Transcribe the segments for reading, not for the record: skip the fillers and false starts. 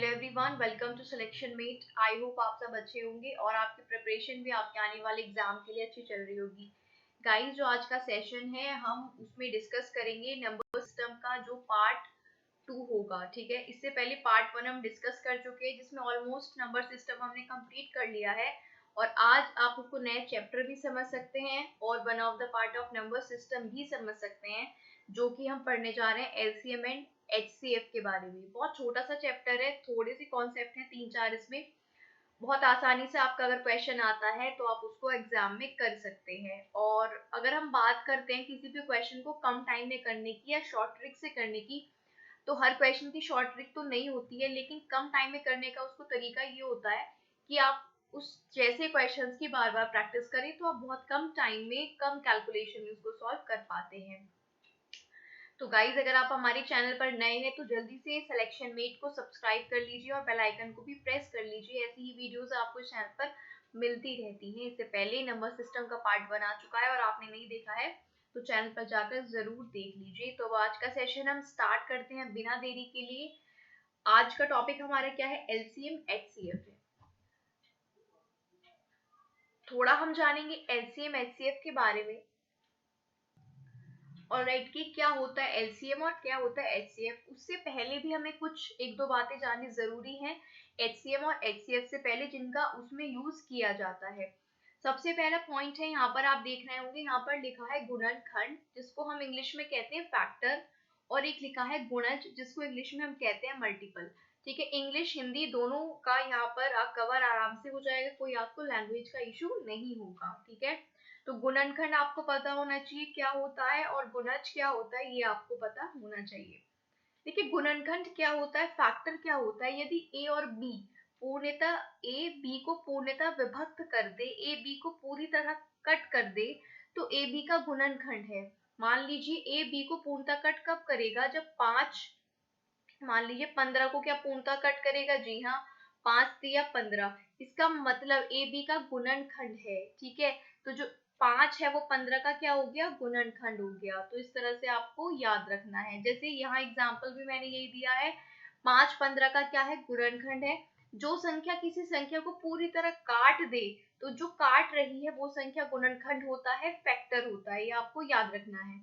Hello everyone, welcome to selection mate. I hope आप सब अच्छे होंगे और आपकी प्रिपरेशन भी आपके आने वाले एग्जाम के लिए अच्छी चल रही होगी। गाइस, जो आज का सेशन है हम उसमें डिस्कस करेंगे नंबर सिस्टम का जो पार्ट 2 होगा। ठीक है, इससे पहले पार्ट 1 हम डिस्कस कर चुके हैं जिसमें ऑलमोस्ट नंबर सिस्टम हमने कंप्लीट कर लिया है और आज आप उसको नए चैप्टर भी समझ सकते हैं और one of the part of number system भी समझ सकते हैं, जो कि हम पढ़ने जा रहे हैं एलसीएम एंड एचसीएफ के बारे में। बहुत छोटा सा चैप्टर है, थोड़े से कॉन्सेप्ट हैं, 3-4 इसमें। बहुत आसानी से आपका अगर क्वेश्चन आता है तो आप उसको एग्जाम में कर सकते हैं। और अगर हम बात करते हैं किसी भी क्वेश्चन को कम टाइम में करने की या शॉर्ट ट्रिक से करने की, तो हर क्वेश्चन की शॉर्ट ट्रिक तो नहीं होती है, लेकिन कम टाइम में करने का उसको तरीका ये होता है कि आप उस जैसे क्वेश्चंस की बार बार प्रैक्टिस करें तो आप बहुत कम टाइम में कम कैलकुलेशन में उसको सॉल्व कर पाते हैं। तो गाइज, अगर आप हमारे चैनल पर नए हैं तो जल्दी से सिलेक्शन मेट को सब्सक्राइब कर लीजिए और बेल आइकन को भी प्रेस कर लीजिए। ऐसी ही वीडियोस आपको चैनल पर मिलती रहती हैं। इससे पहले नंबर सिस्टम का पार्ट बना चुका है और आपने नहीं देखा है तो चैनल पर जाकर जरूर देख लीजिए। तो आज का सेशन हम स्टार्ट करते हैं बिना देरी के लिए। आज का टॉपिक हमारा क्या है? एलसीएम एचसीएफ है। थोड़ा हम जानेंगे एलसीएम एचसीएफ के बारे में। ऑलराइट, कि क्या होता है एलसीएम और क्या होता है एचसीएफ। उससे पहले भी हमें कुछ एक दो बातें जाननी जरूरी हैं एचसीएम और एचसीएफ से पहले, जिनका उसमें यूज किया जाता है। सबसे पहला पॉइंट है, यहाँ पर आप देख रहे होंगे, यहाँ पर लिखा है गुणनखंड, जिसको हम इंग्लिश में कहते हैं फैक्टर, और एक लिखा है गुणज, जिसको इंग्लिश में हम कहते हैं मल्टीपल। ठीक है, इंग्लिश हिंदी दोनों का यहाँ पर कवर आराम से हो जाएगा, कोई आपको लैंग्वेज का इशू नहीं होगा। ठीक है, तो गुणनखंड आपको पता होना चाहिए क्या होता है और गुणज क्या होता है, ये आपको पता होना चाहिए। देखिए, गुणनखंड क्या होता है, फैक्टर क्या होता है। यदि ए और बी पूर्णतः ए बी को पूर्णतः विभक्त कर दे, ए बी को पूरी तरह कट कर दे, तो ए बी का गुणनखंड है। मान लीजिए ए बी को पूर्णतः कट कब करेगा? जब 5, मान लीजिए 15 को क्या पूर्णतः कट करेगा? जी हाँ, 5 या 15। इसका मतलब ए बी का गुणनखंड है। ठीक है, तो जो 5 है वो 15 का क्या हो गया? गुणनखंड हो गया। तो इस तरह से आपको याद रखना है। जैसे यहाँ एग्जाम्पल भी मैंने यही दिया है, 5 15 का क्या है? गुणनखंड है। जो संख्या किसी संख्या को पूरी तरह काट दे, तो जो काट रही है वो संख्या गुणनखंड होता है, फैक्टर होता है, ये आपको याद रखना है।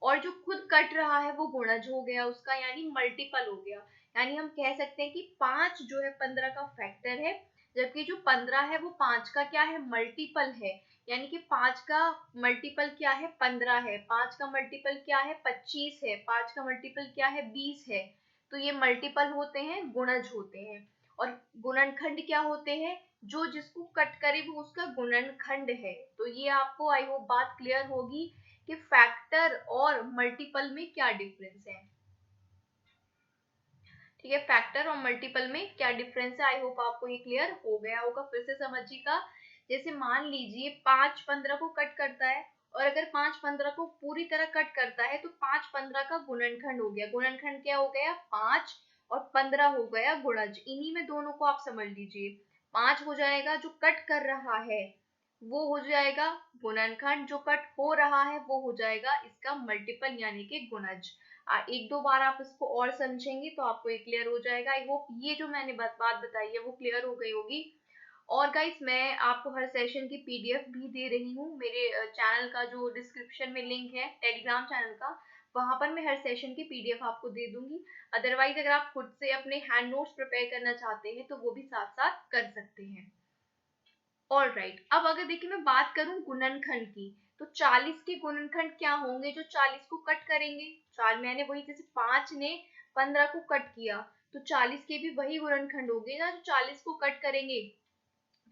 और जो खुद कट रहा है वो गुणज हो गया उसका, यानी मल्टीपल हो गया। यानी हम कह सकते हैं कि 5 जो है 15 का फैक्टर है, जबकि जो 15 है वो 5 का क्या है? मल्टीपल है। यानी कि 5 का मल्टीपल क्या है? 15 है। 5 का मल्टीपल क्या है? 25 है। 5 का मल्टीपल क्या है? 20 है। तो ये मल्टीपल होते हैं, गुणज होते हैं। और गुणनखंड क्या होते हैं? जो जिसको कट करे वो उसका गुणनखंड है। तो ये आपको आई होप बात क्लियर होगी कि फैक्टर और मल्टीपल में क्या डिफरेंस है। ठीक है, फैक्टर और मल्टीपल में क्या डिफरेंस है, आई होप आपको ये क्लियर हो गया होगा। फिर से समझिएगा। जैसे मान लीजिए 5 15 को कट करता है, और अगर 5 15 को पूरी तरह कट करता है तो 5 15 का गुणनखंड हो गया। गुणनखंड क्या हो गया? 5, और 15 हो गया गुणज। इन्हीं में दोनों को आप समझ लीजिए। 5 हो जाएगा जो कट कर रहा है, वो हो जाएगा गुणनखंड, जो कट हो रहा है वो हो जाएगा इसका मल्टीपल यानी कि गुणज। एक दो बार आप इसको और समझेंगे तो आपको ये क्लियर हो जाएगा। आई होप ये जो मैंने बात बताई है वो क्लियर हो गई होगी। और गाइस, मैं आपको हर सेशन की पीडीएफ भी दे रही हूँ। मेरे चैनल का जो डिस्क्रिप्शन में लिंक है टेलीग्राम चैनल का, वहां पर मैं हर सेशन की पीडीएफ आपको दे दूंगी। अदरवाइज अगर आप खुद से अपने हैंड नोट्स प्रिपेयर करना चाहते हैं तो वो भी साथ साथ कर सकते हैं। ऑलराइट, अब अगर देखिए मैं बात करूं गुणनखंड की, तो 40 के गुणनखंड क्या होंगे? जो 40 को कट करेंगे, चार मैंने वही, जैसे 5 ने 15 को कट किया तो 40 के भी वही गुणनखंड होंगे ना जो 40 को कट करेंगे।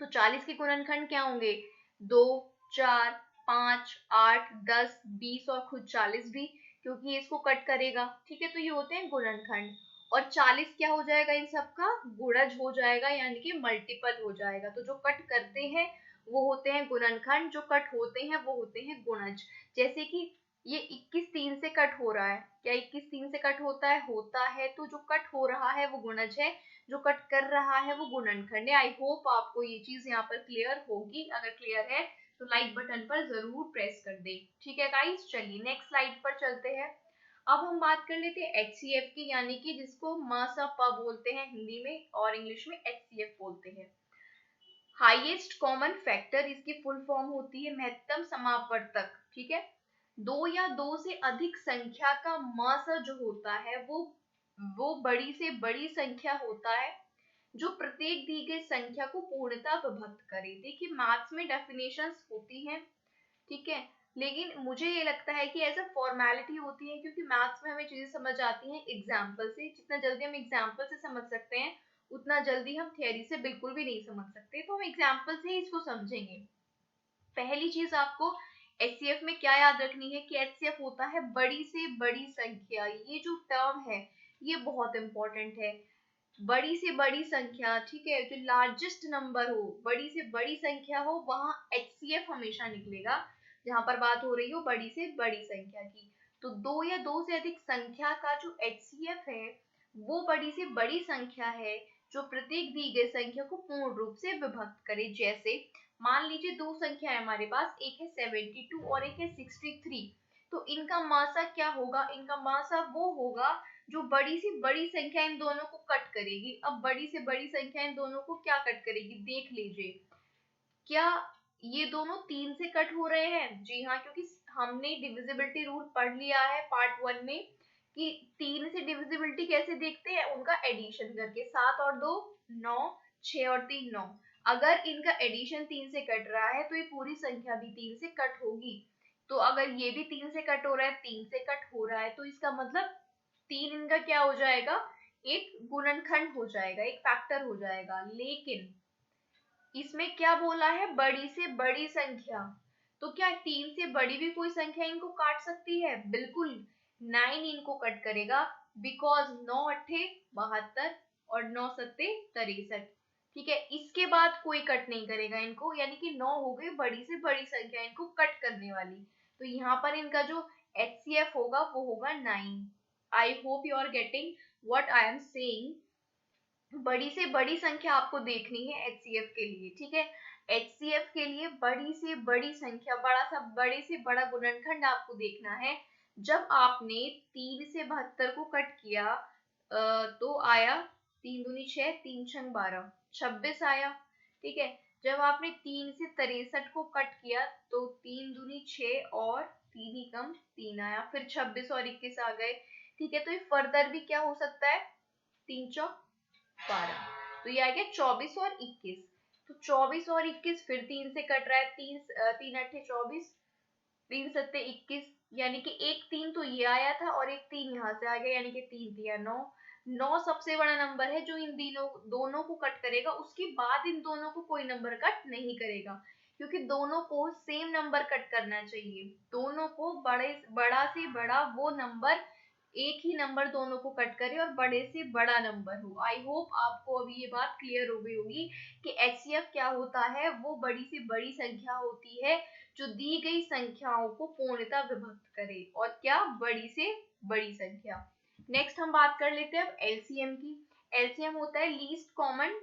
तो 40 के गुणनखंड क्या होंगे? 2, 4, 5, 8, 10, 20 और खुद 40 भी, क्योंकि ये इसको कट करेगा। ठीक है, तो ये होते हैं गुणनखंड। और 40 क्या हो जाएगा? इन सबका गुणज हो जाएगा, यानी कि मल्टीपल हो जाएगा। तो जो कट करते हैं वो होते हैं गुणनखंड, जो कट होते हैं वो होते हैं गुणज। जैसे कि ये 21 3 से कट हो रहा है, क्या 21 3 से कट होता है? होता है। तो जो कट हो रहा है वो गुणज है, जो कट कर रहा है वो गुणनखंड है। आई होप आपको ये चीज यहाँ पर क्लियर होगी। अगर क्लियर है तो लाइक बटन पर जरूर प्रेस कर दे। ठीक है गाइस, चलिए नेक्स्ट स्लाइड पर चलते हैं। अब हम बात कर लेते हैं HCF की, यानी कि जिसको म स प बोलते हैं हिंदी में और इंग्लिश में HCF बोलते हैं। हाईएस्ट कॉमन फैक्टर इसकी फुल फॉर्म होती है महत्तम समापवर्तक, ठीक है। दो या दो से अधिक संख्या का म स जो होता है वो बड़ी से बड़ी संख्या होता है जो प्रत्येक दी गई संख्या को पूर्णतः विभक्त करे। देखिए मैथ्स में डेफिनेशंस होती हैं, ठीक है, लेकिन मुझे ये लगता है कि ऐसा फॉर्मेलिटी होती है, क्योंकि मैथ्स में हमें चीजें समझ आती हैं एग्जाम्पल से। जितना जल्दी हम एग्जाम्पल से समझ सकते हैं उतना जल्दी हम थियरी से बिल्कुल भी नहीं समझ सकते, तो हम एग्जाम्पल से ही इसको समझेंगे। पहली चीज आपको HCF में क्या याद रखनी है कि HCF होता है बड़ी से बड़ी संख्या। ये जो टर्म है ये बहुत इंपॉर्टेंट है, बड़ी से बड़ी संख्या, ठीक है, जो लार्जेस्ट नंबर हो, बड़ी से बड़ी संख्या हो, वहां HCF हमेशा निकलेगा, जहां पर बात हो रही हो बड़ी से बड़ी संख्या की। तो दो या दो से अधिक संख्या का जो HCF है वो बड़ी से बड़ी संख्या है जो प्रत्येक दी गई संख्या को पूर्ण रूप से विभक्त करे। जैसे मान लीजिए दो संख्या है हमारे पास, एक है 72 और एक है 63, तो इनका मासा क्या होगा, इनका मासा वो होगा जो बड़ी से बड़ी संख्या इन दोनों को कट करेगी। अब बड़ी से बड़ी संख्या इन दोनों को क्या कट करेगी, देख लीजिए, क्या ये दोनों 3 से कट हो रहे हैं? जी हाँ, क्योंकि हमने डिविजिबिलिटी रूल पढ़ लिया है पार्ट 1 में कि 3 से डिविजिबिलिटी कैसे देखते हैं, उनका एडिशन करके। 7 और 2 9, 6 और 3 9। अगर इनका एडिशन 3 से कट रहा है तो ये पूरी संख्या भी 3 से कट होगी। तो अगर ये भी 3 से कट हो रहा है, 3 से कट हो रहा है, तो इसका मतलब 3 इनका क्या हो जाएगा, एक गुणनखंड हो जाएगा, एक फैक्टर हो जाएगा। लेकिन इसमें क्या बोला है, बड़ी से बड़ी संख्या, तो क्या 3 से बड़ी भी कोई संख्या इनको काट सकती है? बिल्कुल, 9 इनको कट करेगा, बिकॉज 9 अट्ठे 72 और 9 सत्ते 63, ठीक है। इसके बाद कोई कट नहीं करेगा इनको, यानी कि 9 हो गई बड़ी से बड़ी संख्या इनको कट करने वाली। तो यहाँ पर इनका जो HCF होगा वो होगा 9। I hope you are getting what I am saying. बड़ी से बड़ी संख्या आपको देखनी है HCF के लिए, ठीक है। HCF के लिए बड़ी से बड़ी संख्या, बड़ा सा बड़े से बड़ा गुणनखंड आपको देखना है। जब आपने 3 से 72 को कट किया तो आया 3 दूनी 6, 3 छंग 12, 26 आया, ठीक है। जब आपने 3 से 63 को कट किया तो 3 दूनी 6 और 3 ही कम 3 आया, फिर 26 और 21 आ गए, ठीक है। तो ये फर्दर भी क्या हो सकता है, 3 चौक 12, तो ये आ गया 24 और 21। तो 24 और 21 फिर 3 से कट रहा है, 3 अट्ठे 24, 3 सत्ते 21, यानी कि एक 3 तो ये आया था और एक 3 यहाँ से आ गया, यानी कि 3 दिया 9। 9 सबसे बड़ा नंबर है जो इन दोनों को कट करेगा, उसके बाद इन दोनों को कोई नंबर कट नहीं करेगा, क्योंकि दोनों को सेम नंबर कट करना चाहिए। दोनों को बड़ा से बड़ा वो नंबर, एक ही नंबर दोनों को कट करे और बड़े से बड़ा नंबर हो। आई होप आपको अभी ये बात क्लियर हो गई होगी कि HCF क्या होता है, वो बड़ी से बड़ी संख्या होती है जो दी गई संख्याओं को पूर्णतः विभक्त करे, और क्या, बड़ी से बड़ी संख्या। नेक्स्ट हम बात कर लेते हैं अब LCM की। LCM होता है लीस्ट कॉमन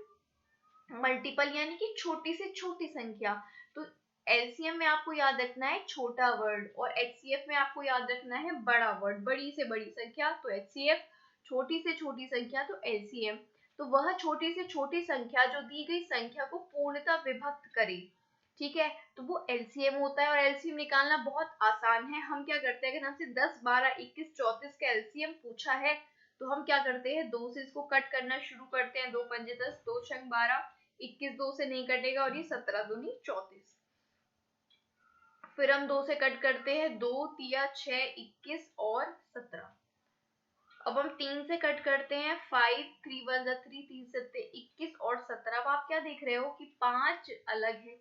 मल्टीपल, यानी कि छोटी से छोटी संख्या। तो LCM में आपको याद रखना है छोटा वर्ड, और HCF में आपको याद रखना है बड़ा वर्ड। बड़ी से बड़ी संख्या तो HCF, छोटी से छोटी संख्या तो LCM। तो वह छोटी से छोटी संख्या जो दी गई संख्या को पूर्णतः विभक्त करे, ठीक है, तो वो LCM होता है। और LCM निकालना बहुत आसान है। हम क्या करते हैं, अगर हमसे 10 12 21 34 का LCM पूछा है तो हम क्या करते हैं, 2 से इसको कट करना शुरू करते हैं। 2 पंजे 10, 2 छंग 12, 21 2 से नहीं कटेगा और ये 17 दूनी 34। फिर हम 2 से कट करते हैं, 2 तिया 6, 21 और 17। अब हम 3 से कट करते हैं, 5 3 1 3, 3 सत्ते 21 और 17। अब आप क्या देख रहे हो कि 5 अलग है,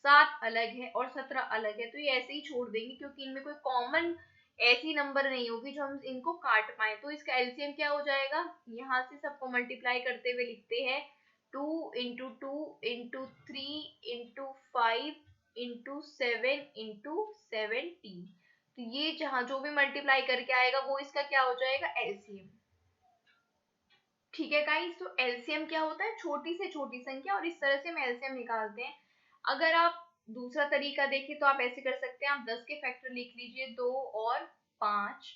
7 अलग है और 17 अलग है, तो ये ऐसे ही छोड़ देंगे क्योंकि इनमें कोई कॉमन ऐसी नंबर नहीं होगी जो हम इनको काट पाए। तो इसका LCM क्या हो जाएगा, यहाँ से सबको मल्टीप्लाई करते हुए लिखते हैं 2 into 2 into 3 into 5 into 7 into 17। तो ये जहां जो भी मल्टीप्लाई करके आएगा वो इसका क्या हो जाएगा, LCM। ठीक है गाइस, तो LCM क्या होता है, छोटी से छोटी संख्या, और इस तरह से हम LCM निकालते हैं। अगर आप दूसरा तरीका देखें तो आप ऐसे कर सकते हैं, आप 10 के फैक्टर लिख लीजिए, 2 और 5,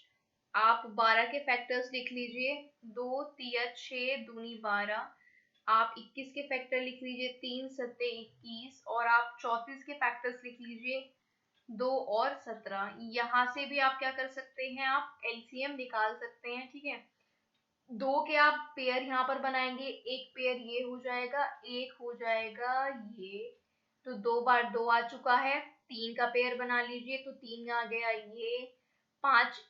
आप 12 के फैक्टर्स लिख लीजिए, 2 तिया 6 दूनी 12। आप 21 के फैक्टर लिख लीजिए, 3 सत्ते 21। और आप 34 के फैक्टर्स लिख लीजिए, 2 और 17। यहाँ से भी आप क्या कर सकते हैं, आप एलसीएम निकाल सकते हैं। ठीक है, 2 के आप पेयर यहाँ पर बनाएंगे, एक पेयर ये हो जाएगा, एक हो जाएगा ये, तो 2 बार 2 आ चुका है। 3 का पेयर बना लीजिए, तो 3 आ गया ये। 5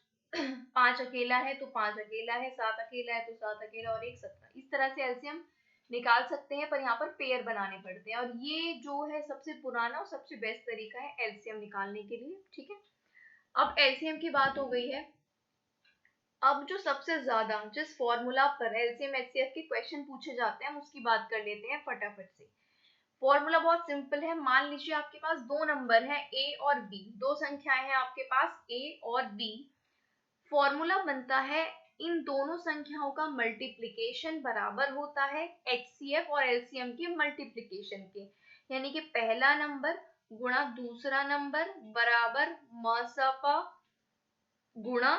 5 अकेला है तो 5 अकेला है, 7 अकेला है तो 7 अकेला, और एक 17। इस तरह से एलसीएम निकाल सकते हैं, पर यहाँ पर पेयर बनाने पड़ते हैं, और ये जो है सबसे पुराना और सबसे बेस्ट तरीका है एलसीएम निकालने के लिए। ठीक है, अब एलसीएम की बात हो गई है। अब जो सबसे ज्यादा जिस फॉर्मूला पर एलसीएम एचसीएफ के क्वेश्चन पूछे जाते हैं, हम उसकी बात कर लेते हैं फटाफट से। फॉर्मूला बहुत सिंपल है। मान लीजिए आपके पास दो नंबर है ए और बी, दो संख्याएं हैं आपके पास ए और बी। फॉर्मूला बनता है इन दोनों संख्याओं का मल्टीप्लिकेशन बराबर होता है एचसीएफ और एलसीएम के मल्टीप्लिकेशन के, यानी कि पहला नंबर गुणा दूसरा नंबर बराबर मसप गुणा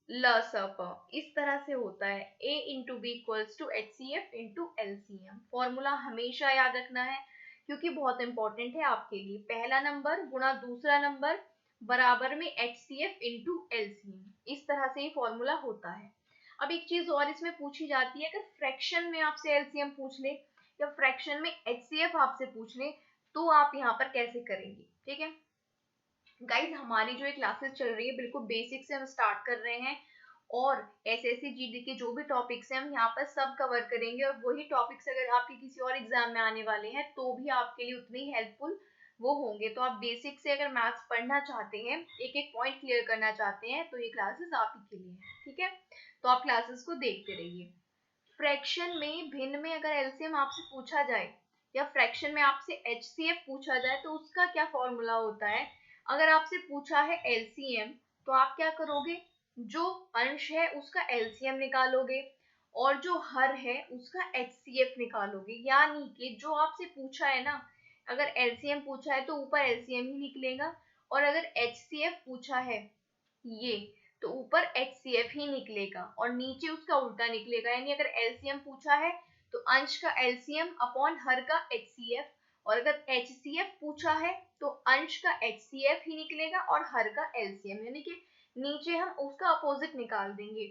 लसप। इस तरह से होता है a into B equals to H C F into LCM. Formula हमेशा याद रखना है, क्योंकि बहुत इंपॉर्टेंट है आपके लिए। पहला नंबर गुणा दूसरा नंबर बराबर में H C F into LCM, इस तरह से ही फॉर्मूला होता है। अब एक चीज और इसमें पूछी जाती है, अगर फ्रैक्शन में आपसे एलसीएम पूछ ले या फ्रैक्शन में एचसीएफ आपसे पूछ ले, तो आप यहाँ पर कैसे करेंगे। ठीक है गाइज, हमारी जो क्लासेस चल रही है बिल्कुल बेसिक से हम स्टार्ट कर रहे हैं, और एसएससी जीडी के जो भी टॉपिक्स हैं हम यहाँ पर सब कवर करेंगे, और वही टॉपिक्स अगर आपके किसी और एग्जाम में आने वाले हैं तो भी आपके लिए उतने ही हेल्पफुल वो होंगे। तो आप बेसिक से अगर मैथ्स पढ़ना चाहते हैं, एक एक पॉइंट क्लियर करना चाहते हैं, तो ये क्लासेस आप ही के लिए है। ठीक है, तो आप क्लासेस को देखते रहिए। फ्रैक्शन में भिन्न में अगर एलसीएम आपसे पूछा जाए या फ्रैक्शन में आपसे एचसीएफ पूछा जाए, तो उसका क्या फॉर्मूला होता है। अगर आपसे पूछा है एलसीएम, तो आप क्या करोगे, जो अंश है उसका एलसीएम निकालोगे, और जो हर है उसका एचसीएफ निकालोगे। यानी कि जो आपसे पूछा है ना, अगर एलसीएम पूछा है तो ऊपर एलसीएम ही निकलेगा, और अगर एचसीएफ पूछा है ये, तो ऊपर एचसीएफ ही निकलेगा, और नीचे उसका उल्टा निकलेगा। यानी अगर एलसीएम पूछा है तो अंश का एलसीएम अपॉन हर का एचसीएफ, और अगर एचसीएफ पूछा है तो अंश का एचसीएफ ही निकलेगा और हर का एलसीएम, यानी कि नीचे हम उसका अपोजिट निकाल देंगे।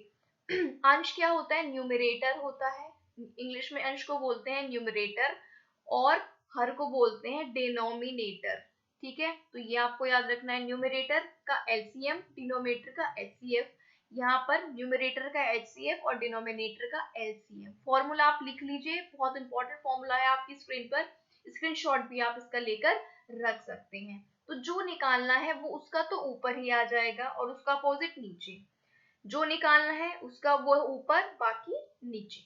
अंश क्या होता है, न्यूमरेटर होता है, इंग्लिश में अंश को बोलते हैं न्यूमरेटर, और हर को बोलते हैं डिनोमिनेटर। ठीक है, तो ये आपको याद रखना है, न्यूमरेटर का एलसीएम, डिनोमिनेटर का एचसीएफ। यहाँ पर न्यूमरेटर का एचसीएफ और डिनोमिनेटर का एलसीएम। फॉर्मूला आप लिख लीजिए, बहुत इंपॉर्टेंट फॉर्मूला है, आपकी स्क्रीन पर स्क्रीनशॉट भी आप इसका लेकर रख सकते हैं। तो जो निकालना है वो उसका तो ऊपर ही आ जाएगा, और उसका अपोजिट नीचे। जो निकालना है उसका वो ऊपर, बाकी नीचे।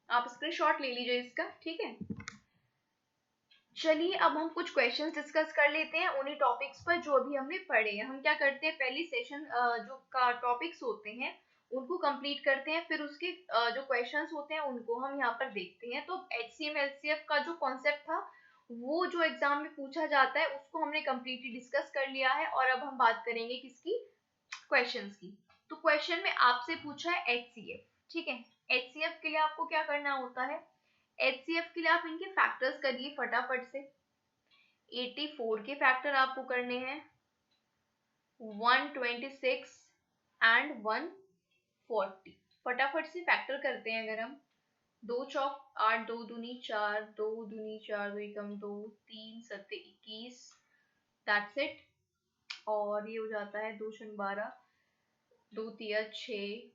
आप स्क्रीनशॉट ले लीजिए इसका। ठीक है, चलिए अब हम कुछ क्वेश्चंस डिस्कस कर लेते हैं उन्हीं टॉपिक्स पर जो अभी हमने पढ़े हैं। हम क्या करते हैं, पहली सेशन जो का टॉपिक्स होते हैं उनको कंप्लीट करते हैं, फिर उसके जो क्वेश्चंस होते हैं उनको हम यहाँ पर देखते हैं। तो एचसीएम एलसीएफ का जो कॉन्सेप्ट था वो जो एग्जाम में पूछा जाता है उसको हमने कंप्लीटली डिस्कस कर लिया है, और अब हम बात करेंगे किसकी, क्वेश्चंस की। तो क्वेश्चन में आपसे पूछा है एचसीएफ। ठीक है, एचसीएफ के लिए आपको क्या करना होता है, एचसीएफ के लिए आप इनके फैक्टर्स करिए फटाफट से। 84 के फैक्टर आपको करने हैं, 126 एंड 140। फटाफट से फैक्टर करते हैं। अगर हम 2 चौक 8, 2 दूनी 4, 2 दूनी 4, 2 एकम 2, 3 सत्ते 21, दैट्स इट। और ये हो जाता है 2 छंग 12, 2 तिया 6,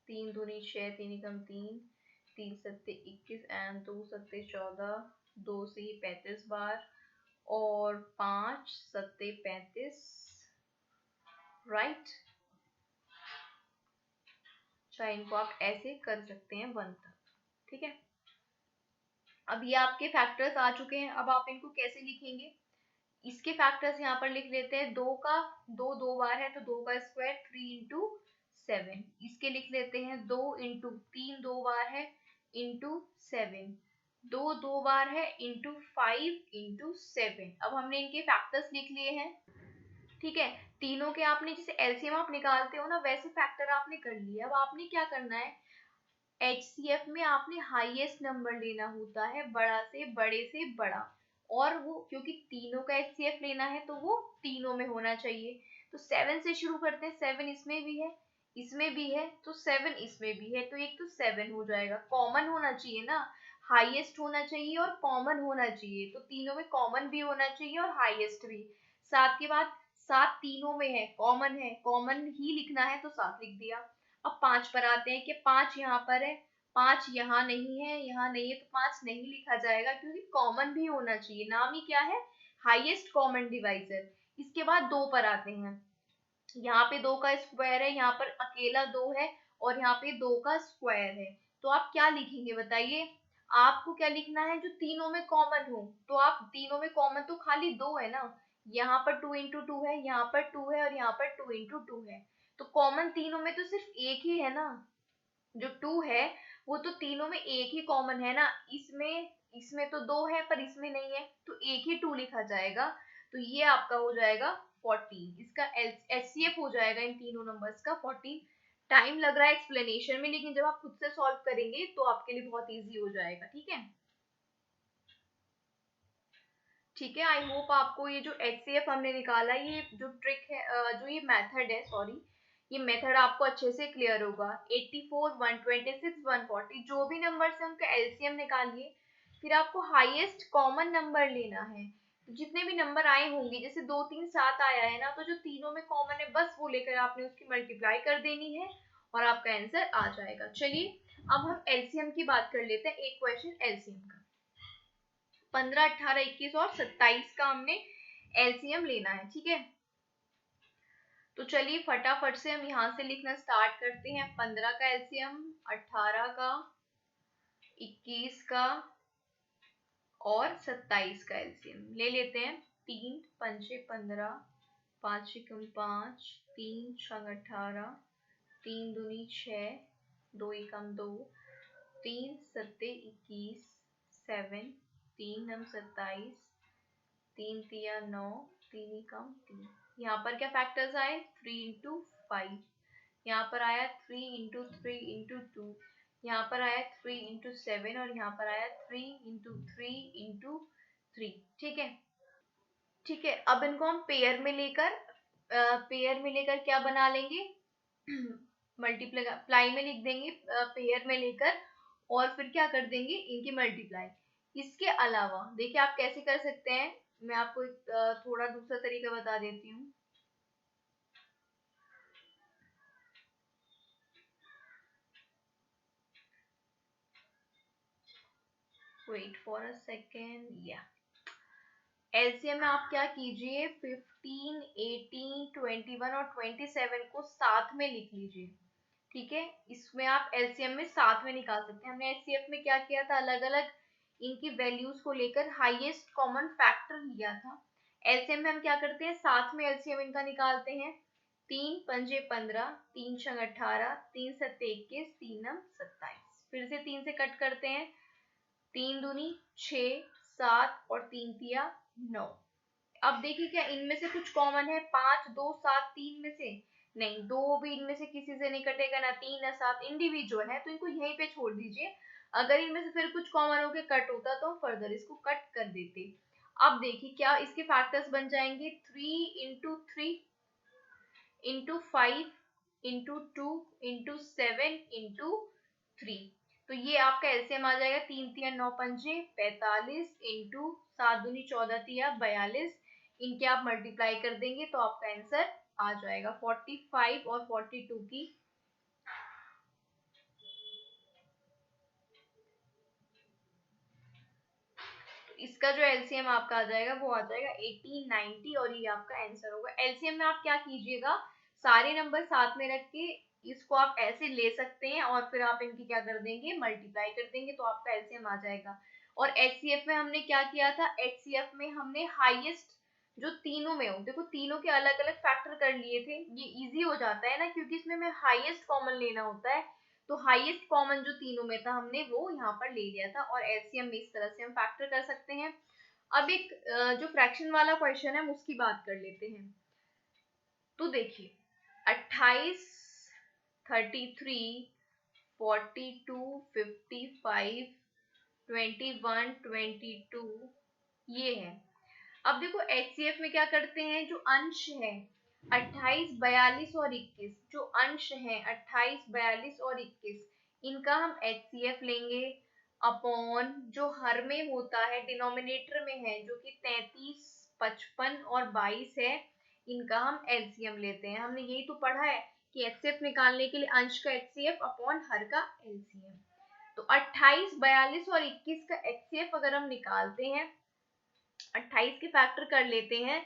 3 दूनी 6, 3 एकम 3, 3 सत्ते 21 एंड 2 सत्ते 14, 2 से ही 35 बार, और 5 सत्ते 35, राइट। चाहे इनको आप ऐसे कर सकते हैं 1 तक। ठीक है, अब ये आपके फैक्टर्स आ चुके हैं। अब आप इनको कैसे लिखेंगे, इसके फैक्टर्स यहाँ पर लिख लेते हैं। 2 का 2 2 बार है तो 2 का स्क्वायर 3 इंटू 7। इसके लिख लेते हैं 2 इंटू 3 2 बार है इंटू 7, 2 2 बार है इंटू 5 इंटू 7। अब हमने इनके फैक्टर्स लिख लिए हैं। ठीक है, तीनों के आपने जैसे एलसीएम आप निकालते हो ना, वैसे फैक्टर आपने कर लिया। अब आपने क्या करना है, एचसीएफ में आपने हाईएस्ट नंबर लेना होता है, बड़े से बड़ा, और वो क्योंकि तीनों का एचसीएफ लेना है तो वो तीनों में होना चाहिए। तो 7 से शुरू करते हैं, 7 इसमें भी है, इसमें भी है, तो 7 इसमें भी है, तो एक तो 7 हो जाएगा। कॉमन होना चाहिए ना, हाईएस्ट होना चाहिए और कॉमन होना चाहिए, तो तीनों में कॉमन भी होना चाहिए और हाईएस्ट भी। 7 के बाद 7 तीनों में है, कॉमन ही लिखना है तो 7 लिख दिया। अब 5 पर आते हैं कि 5 यहाँ पर है, 5 यहाँ नहीं है, यहाँ नहीं है, तो 5 नहीं लिखा जाएगा क्योंकि कॉमन भी होना चाहिए, नाम ही क्या है, हाईएस्ट कॉमन डिवाइजर। इसके बाद 2 पर आते हैं, यहाँ पे 2 का स्क्वायर है, यहाँ पर अकेला 2 है, और यहाँ पे 2 का स्क्वायर है। तो आप क्या लिखेंगे बताइए, आपको क्या लिखना है जो तीनों में कॉमन हो। तो आप तीनों में कॉमन तो खाली 2 है ना, यहाँ पर 2 इंटू 2 है, यहाँ पर 2 है, और यहाँ पर 2 इंटू 2 है। तो कॉमन तीनों में तो सिर्फ एक ही है ना, जो 2 है वो तो तीनों में एक ही कॉमन है ना। इसमें इसमें तो 2 है पर इसमें नहीं है, तो एक ही 2 लिखा जाएगा। तो ये आपका हो जाएगा 14, इसका एचसीएफ हो जाएगा इन तीनों नंबर्स का 14। टाइम लग रहा है एक्सप्लेनेशन में, लेकिन जब आप खुद से सॉल्व करेंगे तो आपके लिए बहुत इजी हो जाएगा। ठीक है, ठीक है, आई होप आपको ये जो एचसीएफ हमने निकाला, ये जो ट्रिक है, जो ये मेथड है, सॉरी, ये मेथड आपको अच्छे से क्लियर होगा। 84, 126, 140 जो भी नंबर है उनका एलसीएम निकालिए, फिर आपको हाईएस्ट कॉमन नंबर लेना है। तो जितने भी नंबर आए होंगे, जैसे 2 3 7 आया है ना, तो जो तीनों में कॉमन है बस वो लेकर आपने उसकी मल्टीप्लाई कर देनी है और आपका आंसर आ जाएगा। चलिए अब हम एलसीएम की बात कर लेते हैं, एक क्वेश्चन एलसीएम का। 15, 18, 21 और 27 का हमने एलसीएम लेना है। ठीक है, तो चलिए फटाफट से हम यहाँ से लिखना स्टार्ट करते हैं। 15 का एलसीएम, 18 का, 21 का और 27 का एलसीएम ले लेते हैं। 3 पंचे 15, 5 एकम 5, 3 छंग 18, 3 दूनी 6, 2 एकम 2, 3 सत्ते 21, 7, 3 नम 27, 3 तिया 9, 3 एकम 3। यहाँ पर क्या फैक्टर्स आए, 3 इंटू 5, यहाँ पर आया 3 इंटू 3 इंटू 2, यहाँ पर आया 3 इंटू 7, और यहाँ पर आया 3 इंटू 3 इंटू 3। ठीक है, ठीक है, अब इनको हम पेयर में लेकर क्या बना लेंगे, मल्टीप्लाई में लिख देंगे, पेयर में लेकर, और फिर क्या कर देंगे, इनकी मल्टीप्लाई। इसके अलावा देखिए आप कैसे कर सकते हैं, मैं आपको एक थोड़ा दूसरा तरीका बता देती हूँ। वेट फॉर अ सेकेंड, या एलसीएम में आप क्या कीजिए, 15, 18, 21 और 27 को साथ में लिख लीजिए। ठीक है, इसमें आप एलसीएम में साथ में निकाल सकते हैं। हमने एचसीएफ में क्या किया था, अलग अलग इनकी वैल्यूज को लेकर हाईएस्ट कॉमन फैक्टर लिया था। एलसीएम में हम क्या करते हैं, साथ में एलसीएम इनका निकालते हैं। 3 पंजे 15, 3 छंग 18, 3 सत्ते 21, 3 नम 27। फिर से 3 से कट करते हैं, 3 दूनी 6, 7 और 3 तिया 9। अब देखिए क्या इनमें से कुछ कॉमन है, 5, 2, 7 3 में से नहीं, 2 भी इनमें से किसी से नहीं कटेगा, ना 3 ना 7 इंडिविजुअल है, तो इनको यहीं पे छोड़ दीजिए। अगर इनमें से फिर कुछ कॉमन होके कट होता तो हम फर्दर इसको कट कर देते। अब देखिए क्या इसके फैक्टर्स बन जाएंगे, 3 into 3 into 5 into 2 into 7 into 3। तो ये आपका एलसीएम आ जाएगा, 3 तिया 9 पंजे 45 इंटू 7 दूनी 14 तिया 42। इनके आप मल्टीप्लाई कर देंगे तो आपका आंसर आ जाएगा 45 और 42 की। इसका जो एलसीएम आपका आ जाएगा वो आ जाएगा 18, 90, और ये आपका आंसर होगा। एलसीएम में आप क्या कीजिएगा, सारे नंबर साथ में रख के इसको आप ऐसे ले सकते हैं और फिर आप इनकी क्या कर देंगे, मल्टीप्लाई कर देंगे तो आपका एलसीएम आ जाएगा। और एचसीएफ में हमने क्या किया था, एचसीएफ में हमने हाईएस्ट जो तीनों में हो, देखो तीनों के अलग अलग फैक्टर कर लिए थे। ये इजी हो जाता है ना, क्योंकि इसमें हमें हाईएस्ट कॉमन लेना होता है, तो हाईएस्ट कॉमन जो तीनों में था हमने वो यहाँ पर ले लिया था, और एलसीएम में इस तरह से हम फैक्टर कर सकते हैं। अब एक जो फ्रैक्शन वाला क्वेश्चन है उसकी बात कर लेते हैं। तो देखिए 28, 33, 42, 55, 21, 22 ये है। अब देखो HCF में क्या करते हैं, जो अंश है 28, 42 और 21, जो अंश है 28, 42 और 21, इनका हम HCF लेंगे अपॉन जो हर में होता है, डिनोमिनेटर में है जो कि 33, 55 और 22 है, इनका हम LCM लेते हैं। हमने यही तो पढ़ा है कि HCF निकालने के लिए अंश का HCF अपॉन हर का LCM। तो 28, 42 और 21 का HCF अगर हम निकालते हैं, 28 के फैक्टर कर लेते हैं,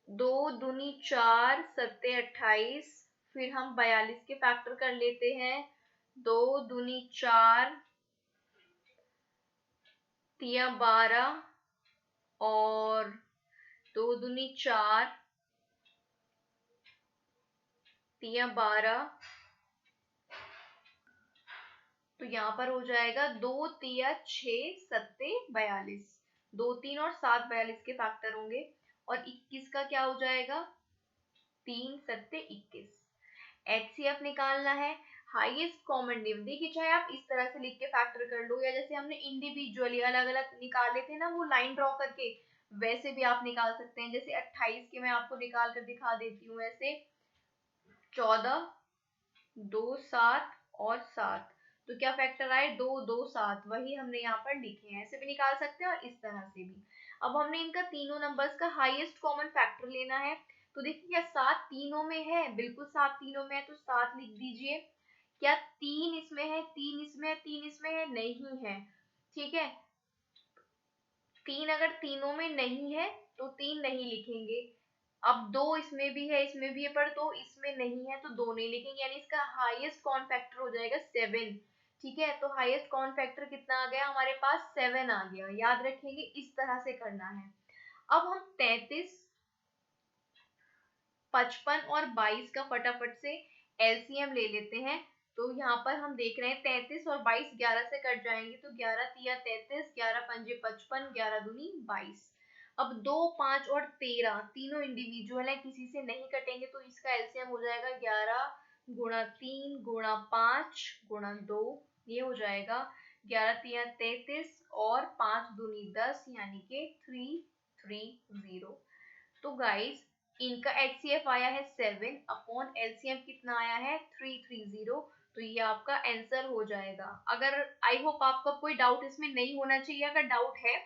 2 दूनी 4, 7 28, फिर हम 42 के फैक्टर कर लेते हैं, 2 दूनी 4, 3 12 और 2 दूनी 4, 3 12, तो यहाँ पर हो जाएगा 2 3 6 7 42, 2 3 और 7 42 के फैक्टर होंगे, और 21 का क्या हो जाएगा, 3 7 21। HCF निकालना है, हाईएस्ट कॉमन डिव। देखिए चाहे आप इस तरह से लिख के फैक्टर कर लो, या जैसे हमने इंडिविजुअली अलग अलग निकाले थे ना वो लाइन ड्रॉ करके, वैसे भी आप निकाल सकते हैं। जैसे 28 के मैं आपको निकाल कर दिखा देती हूँ, ऐसे 14, 2 7 और 7, तो क्या फैक्टर आए, 2 2 7, वही हमने यहाँ पर लिखे हैं। ऐसे भी निकाल सकते हैं और इस तरह से भी। अब हमने इनका तीनों नंबर्स का हाईएस्ट कॉमन फैक्टर लेना है। तो देखिए क्या 7 तीनों में है, बिल्कुल 7 तीनों में है, तो 7 लिख दीजिए। क्या 3 इसमें है, 3 इसमें है, 3 इसमें है, नहीं है, ठीक है। 3 अगर तीनों में नहीं है तो 3 नहीं लिखेंगे। अब 2 इसमें भी है, इसमें भी है, पर 2 इसमें नहीं है तो 2 नहीं लिखेंगे, यानी इसका हाईएस्ट कॉमन फैक्टर हो जाएगा 7। ठीक है, तो हाईएस्ट कॉमन फैक्टर कितना आ गया हमारे पास, 7 आ गया। याद रखेंगे, इस तरह से करना है। अब हम 33, 55 और 22 का फटाफट से LCM ले लेते हैं। तो यहाँ पर हम देख रहे हैं 33 और 22 11 से कट जाएंगे, तो 11 3 33, 11 5 55, 11 दूनी 22। अब 2 5 और 13 तीनों इंडिविजुअल है, किसी से नहीं कटेंगे, तो इसका LCM हो जाएगा 11 गुणा 3 गुणा 5 गुणा 2, ये हो जाएगा 11 3 33 और 5 दूनी 10, यानी कि 330। तो गाइस इनका HCF आया है 7 अपॉन LCM कितना आया है 330, तो ये आपका आंसर हो जाएगा। अगर आई होप आपका कोई डाउट इसमें नहीं होना चाहिए, अगर डाउट है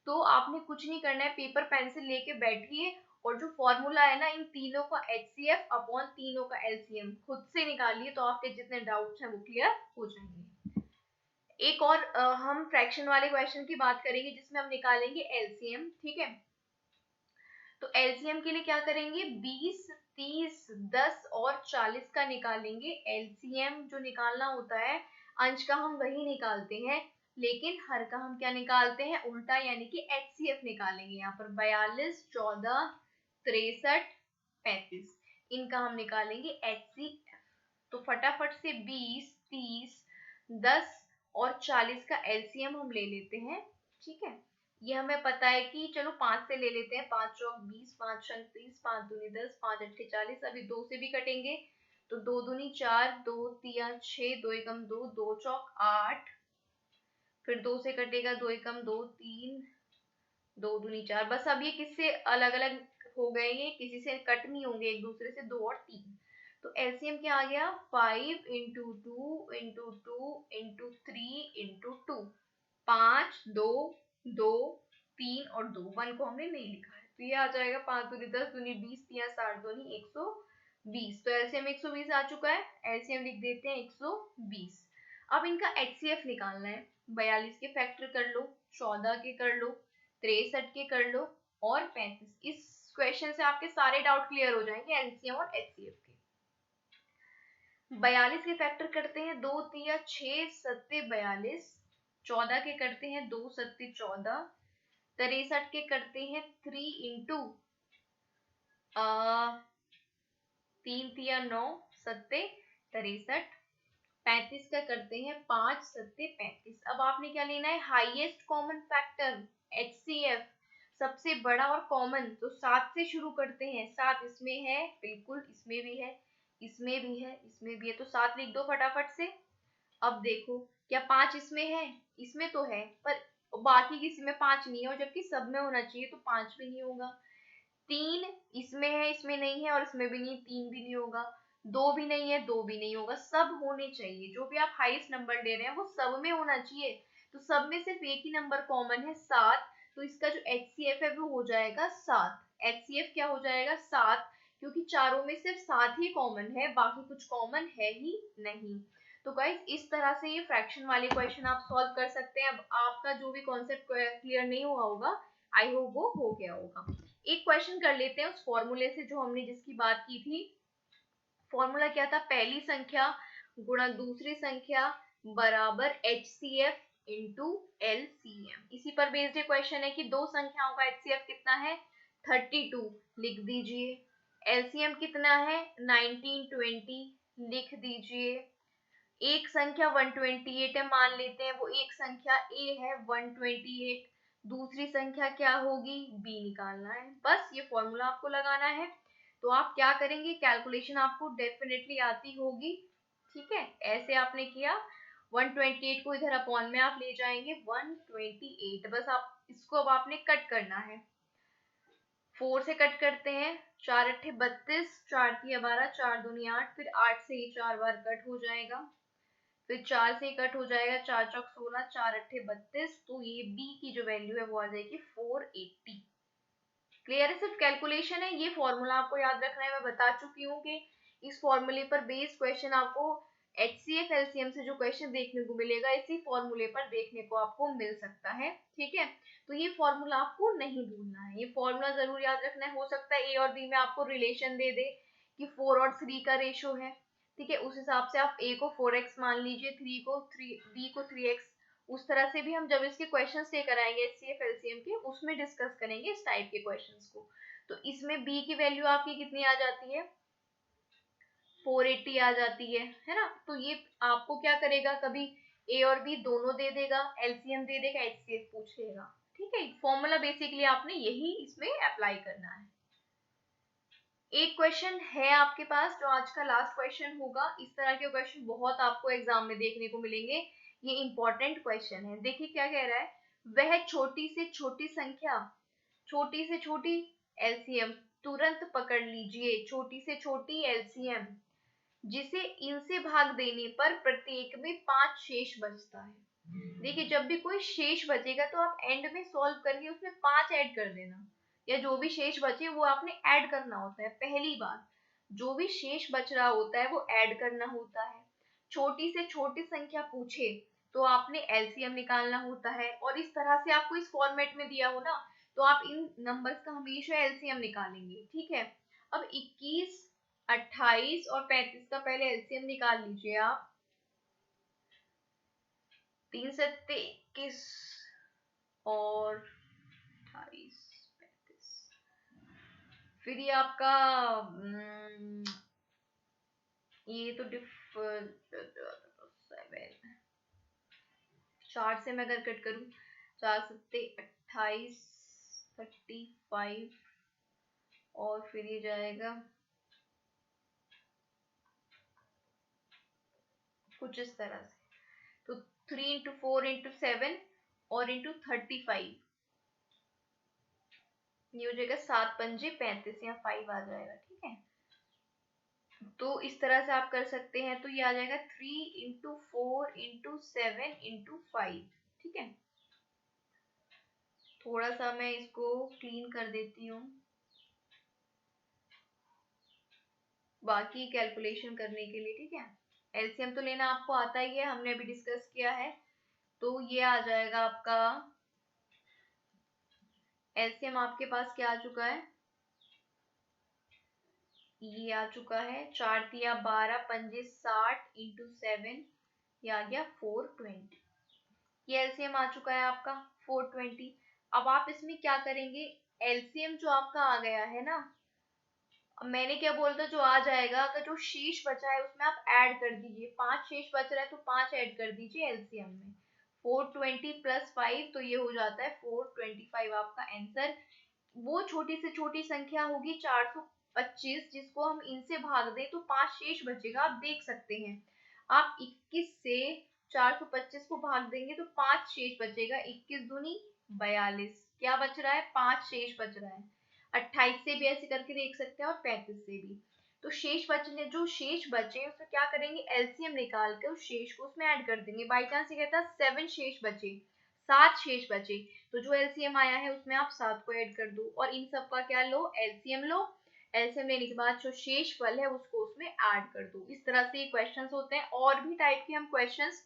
तो आपने कुछ नहीं करना है, पेपर पेंसिल लेके बैठिए और जो फॉर्मूला है ना इन तीनों का HCF अपॉन तीनों का LCM खुद से निकालिए, तो आपके जितने डाउट्स हैं वो क्लियर हो जाएंगे। एक और हम फ्रैक्शन वाले क्वेश्चन की बात करेंगे जिसमें हम निकालेंगे LCM, ठीक है। तो LCM के लिए क्या करेंगे, 20, 30, 10 और 40 का निकालेंगे। LCM जो निकालना होता है अंश का हम वही निकालते हैं, लेकिन हर का हम क्या निकालते हैं, उल्टा, यानी कि HCF निकालेंगे। यहाँ पर 42, 14, 63, 35, इनका हम निकालेंगे HCF। तो फटाफट से 20, 30, 10 और 40 का LCM हम ले लेते हैं, ठीक है। ये हमें पता है कि चलो 5 से ले लेते हैं, 5 चौक 20, 5 छंग 30, 5 दूनी 10, 5 अट्ठे 40, अभी 2 से भी कटेंगे, तो 2 दूनी 4, 2 3 6, 2 एकम 2, 2 चौक 8, फिर 2 से कटेगा, 2 एकम 2 3, 2 दूनी 4। बस अब ये किससे अलग अलग हो गए, ये किसी से कट नहीं होंगे एक दूसरे से, 2 और 3। तो LCM क्या आ गया, 5 इंटू 2 इंटू 2 इंटू 3 इंटू 2, 5 2 2 3 और 2, 1 को हमने नहीं लिखा है, तो ये आ जाएगा 5 दूनी 10 दूनी 20 3 60 दूनी 120। तो LCM 120 आ चुका है, LCM लिख देते हैं 120। अब इनका HCF निकालना है, 42 के फैक्टर कर लो, 14 के कर लो, 63 के कर लो और 35। इस क्वेश्चन से आपके सारे डाउट क्लियर हो जाएंगे LCM और HCF के। 42 के फैक्टर करते हैं, 2 3 6 7 42, 14 के करते हैं 2 7 14, 63 के करते हैं 3 इंटू 3 3 9 7 63, 35 का करते हैं 5 7 35। अब आपने क्या लेना है, हाईएस्ट कॉमन फैक्टर HCF। सबसे बड़ा और कॉमन तो 7 से शुरू करते हैं। 7 इसमें है, बिल्कुल इसमें भी है, इसमें भी है, इसमें भी है, तो 7 लिख दो फटाफट से। अब देखो क्या 5 इसमें है? इसमें तो है, पर बाकी किसी में 5 नहीं है, और जबकि सब में होना चाहिए, तो 5 भी नहीं होगा। 3 इसमें है, इसमें नहीं है, और इसमें भी नहीं, 3 भी नहीं होगा। 2 भी नहीं है, 2 भी नहीं होगा, सब होने चाहिए। जो भी आप हाईएस्ट नंबर ले रहे हैं वो सब में होना चाहिए। तो सब में सिर्फ एक ही नंबर कॉमन है, 7। तो इसका जो HCF है वो हो जाएगा 7। HCF क्या हो जाएगा? 7, क्योंकि चारों में सिर्फ 7 ही कॉमन है, बाकी कुछ कॉमन है ही नहीं। तो गाइस इस तरह से ये फ्रैक्शन वाले क्वेश्चन आप सॉल्व कर सकते हैं। अब आपका जो भी कॉन्सेप्ट क्लियर नहीं हुआ होगा, आई होप वो हो गया होगा। एक क्वेश्चन कर लेते हैं उस फॉर्मूले से जो हमने जिसकी बात की थी। फॉर्मूला क्या था? पहली संख्या गुणा दूसरी संख्या बराबर HCF इंटू LCM। इसी पर बेस्ड क्वेश्चन है कि दो संख्याओं का HCF कितना है? 32 लिख दीजिए। LCM कितना है? 19, 20 लिख दीजिए। एक संख्या 128 है मान लेते हैं, वो एक संख्या A है 128। दूसरी संख्या क्या होगी? B निकालना है। बस ये फॉर्मूला आपको लगाना है। तो आप क्या करेंगे? कैलकुलेशन आपको डेफिनेटली आती होगी, ठीक है। ऐसे आपने किया, 128 को इधर अपॉन में आप ले जाएंगे 128। बस आप इसको अब आपने कट करना है। 4 से कट करते हैं, 4 अट्ठे 32, 4 तिया 12, 4 दूनी 8, फिर 8 से ही 4 बार कट हो जाएगा, फिर 4 से कट हो जाएगा, 4 चौक 16, 4 अट्ठे 32। तो ये B की जो वैल्यू है वो आ जाएगी 480। क्लियर है? सिर्फ कैलकुलेशन है, ये फॉर्मूला आपको याद रखना है। मैं बता चुकी हूँ कि इस फॉर्मूले पर बेस्ड क्वेश्चन आपको HCF LCM से जो क्वेश्चन देखने को मिलेगा, इसी फॉर्मूले पर देखने को आपको मिल सकता है, ठीक है। तो ये फॉर्मूला आपको नहीं भूलना है, ये फॉर्मूला जरूर याद रखना है। हो सकता है A और B में आपको रिलेशन दे दे कि 4 और 3 का रेशो है, ठीक है। उस हिसाब से आप A को 4x मान लीजिए, 3 को 3, B को 3x। उस तरह से भी हम जब इसके क्वेश्चंस लेकर आएंगे HCF LCM के, उसमें डिस्कस करेंगे इस टाइप के क्वेश्चंस को। तो इसमें B की वैल्यू आपकी कितनी आ जाती है? 480 आ जाती है ना। तो ये आपको क्या करेगा, कभी A और B दोनों दे देगा, LCM दे देगा, HCF पूछ लेगा, ठीक है। फॉर्मूला बेसिकली आपने यही इसमें अप्लाई करना है। एक क्वेश्चन है आपके पास जो आज का लास्ट क्वेश्चन होगा। इस तरह के क्वेश्चन बहुत आपको एग्जाम में देखने को मिलेंगे, ये इंपॉर्टेंट क्वेश्चन है। देखिए क्या कह रहा है, वह छोटी से छोटी संख्या, छोटी से छोटी LCM तुरंत पकड़ लीजिए, छोटी से छोटी LCM जिसे इनसे भाग देने पर प्रत्येक में 5 शेष बचता है। देखिए जब भी कोई शेष बचेगा तो आप एंड में सॉल्व करके उसमें 5 ऐड कर देना, या जो भी शेष बचे वो आपने ऐड करना होता है। पहली बात, जो भी शेष बच रहा होता है वो ऐड करना होता है। छोटी से छोटी संख्या पूछे तो आपने LCM निकालना होता है, और इस तरह से आपको इस फॉर्मेट में दिया हो ना, तो आप इन नंबर्स का हमेशा LCM निकालेंगे, ठीक है। अब 21, 28 और 35 का पहले LCM निकाल लीजिए आप। 3 सत्ते 21 और 28, 35, फिर ये आपका ये तो 4 से मैं अगर कट करूं, 4 सत्ते 28, 35 और फिर ये जाएगा कुछ इस तरह से। तो 3 इंटू 4 इंटू 7 और इंटू 35, ये हो जाएगा 7 पंजे 35, यहाँ 5 आ जाएगा, ठीक है। तो इस तरह से आप कर सकते हैं। तो ये आ जाएगा 3 इंटू 4 इंटू 7 इंटू 5, ठीक है। थोड़ा सा मैं इसको क्लीन कर देती हूँ बाकी कैलकुलेशन करने के लिए, ठीक है। LCM तो लेना आपको आता ही है, हमने अभी डिस्कस किया है। तो ये आ जाएगा आपका LCM, आपके पास क्या आ चुका है? ये आ चुका है 4 तिया 12 पंजे 60 इंटू 7, ये आ गया 420। ये LCM आ चुका है आपका 420। अब आप इसमें क्या करेंगे, LCM जो आपका आ गया है ना, अब मैंने क्या बोलता, जो आ जाएगा, अगर जो शेष बचा है उसमें आप ऐड कर दीजिए। 5 शेष बच रहा है तो 5 ऐड कर दीजिए LCM में। 420 प्लस 5, तो ये हो जाता है 425 आपका आंसर। वो छोटी से छोटी संख्या होगी 425, जिसको हम इनसे भाग दें तो 5 शेष बचेगा। आप देख सकते हैं, आप 21 से 425 को भाग देंगे तो 5 शेष बचेगा। 21 दूनी 42, क्या बच रहा है? 5 शेष बच रहा है। 28 से भी ऐसे करके देख सकते हैं और 35 से भी। तो शेष बचने, जो शेष बचे उसमें क्या करेंगे, एलसीएम निकाल कर उस शेष को उसमें ऐड कर देंगे। बाई चांस ये कहता है 7 शेष बचे, 7 शेष बचे, तो जो एलसीएम आया है उसमें आप 7 को ऐड कर दो और इन सब का क्या लो, एलसीएम लो। एलसीएम लेने के बाद जो शेष फल है उसको उसमें ऐड कर दो। इस तरह से ये क्वेश्चंस होते हैं। और भी टाइप के हम क्वेश्चंस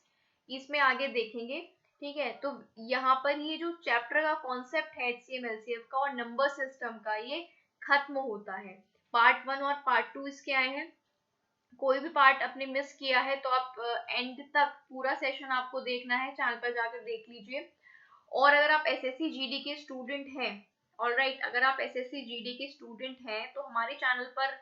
इसमें आगे देखेंगे, ठीक है। तो यहाँ पर ये जो चैप्टर का कॉन्सेप्ट है एचसीएम एलसीएम का और नंबर सिस्टम का, ये खत्म होता है। पार्ट 1 और पार्ट 2 इसके आए हैं। कोई भी पार्ट आपने मिस किया है तो आप एंड तक पूरा सेशन आपको देखना है, चैनल पर जाकर देख लीजिए। और अगर आप एसएससी जीडी के स्टूडेंट हैं, ऑलराइट, अगर आप एसएससी जीडी के स्टूडेंट हैं तो हमारे चैनल पर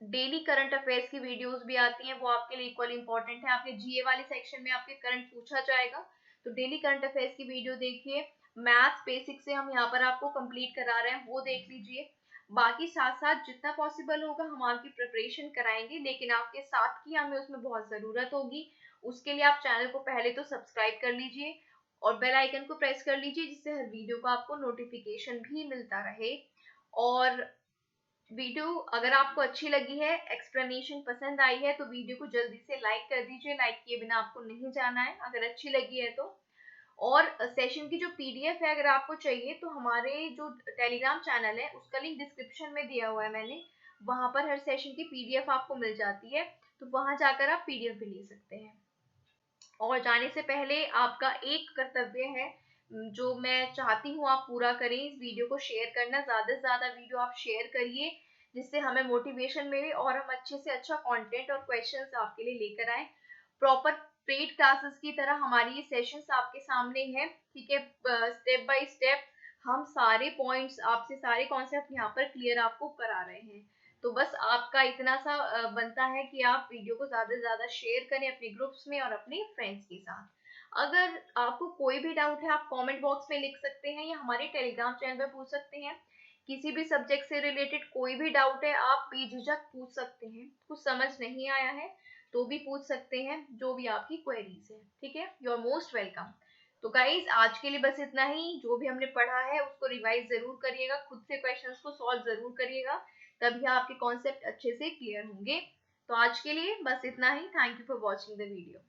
डेली करंट अफेयर्स की वीडियोस भी आती हैं, वो आपके लिए इक्वल इंपॉर्टेंट है। आपके जीए वाले सेक्शन में आपके करंट पूछा जाएगा, तो डेली करंट अफेयर्स की वीडियो देखिए। मैथ्स बेसिक से हम यहाँ पर आपको कंप्लीट करा रहे हैं, वो देख लीजिए। बाकी साथ साथ जितना पॉसिबल होगा हम आपकी प्रिपरेशन कराएंगे, लेकिन आपके साथ की हमें उसमें बहुत ज़रूरत होगी। उसके लिए आप चैनल को पहले तो सब्सक्राइब कर लीजिए और बेल आइकन को प्रेस कर लीजिए, जिससे हर वीडियो का आपको नोटिफिकेशन भी मिलता रहे। और वीडियो अगर आपको अच्छी लगी है, एक्सप्लेनेशन पसंद आई है, तो वीडियो को जल्दी से लाइक कर दीजिए। लाइक किए बिना आपको नहीं जाना है अगर अच्छी लगी है तो। और सेशन की जो पीडीएफ है अगर आपको चाहिए तो हमारे जो टेलीग्राम चैनल है उसका लिंक डिस्क्रिप्शन में दिया हुआ है मैंने, वहां पर हर सेशन की पीडीएफ आपको मिल जाती है, तो वहां जाकर आप पीडीएफ भी ले सकते हैं। और जाने से पहले आपका एक कर्तव्य है जो मैं चाहती हूँ आप पूरा करें, इस वीडियो को शेयर करना। ज्यादा से ज्यादा वीडियो आप शेयर करिए, जिससे हमें मोटिवेशन मिले और हम अच्छे से अच्छा कंटेंट और क्वेश्चंस आपके लिए लेकर आए। प्रॉपर पेड क्लासेस की तरह हमारी ये सेशंस आपके सामने है, ठीक है। स्टेप बाय स्टेप हम सारे पॉइंट्स आपसे, सारे कॉन्सेप्ट यहाँ पर क्लियर आपको करा रहे हैं। तो बस आपका इतना सा बनता है कि आप वीडियो को ज्यादा से ज्यादा शेयर करें अपने ग्रुप्स में और अपने फ्रेंड्स के साथ। अगर आपको कोई भी डाउट है आप कमेंट बॉक्स में लिख सकते हैं या हमारे टेलीग्राम चैनल पर पूछ सकते हैं। किसी भी सब्जेक्ट से रिलेटेड कोई भी डाउट है आप बेझिझक पूछ सकते हैं। कुछ समझ नहीं आया है तो भी पूछ सकते हैं, जो भी आपकी क्वेरीज है, ठीक है। You are most welcome. तो गाइज आज के लिए बस इतना ही। जो भी हमने पढ़ा है उसको रिवाइज जरूर करिएगा, खुद से क्वेश्चंस को सॉल्व जरूर करिएगा, तभी आपके कॉन्सेप्ट अच्छे से क्लियर होंगे। तो आज के लिए बस इतना ही। Thank you for watching the video.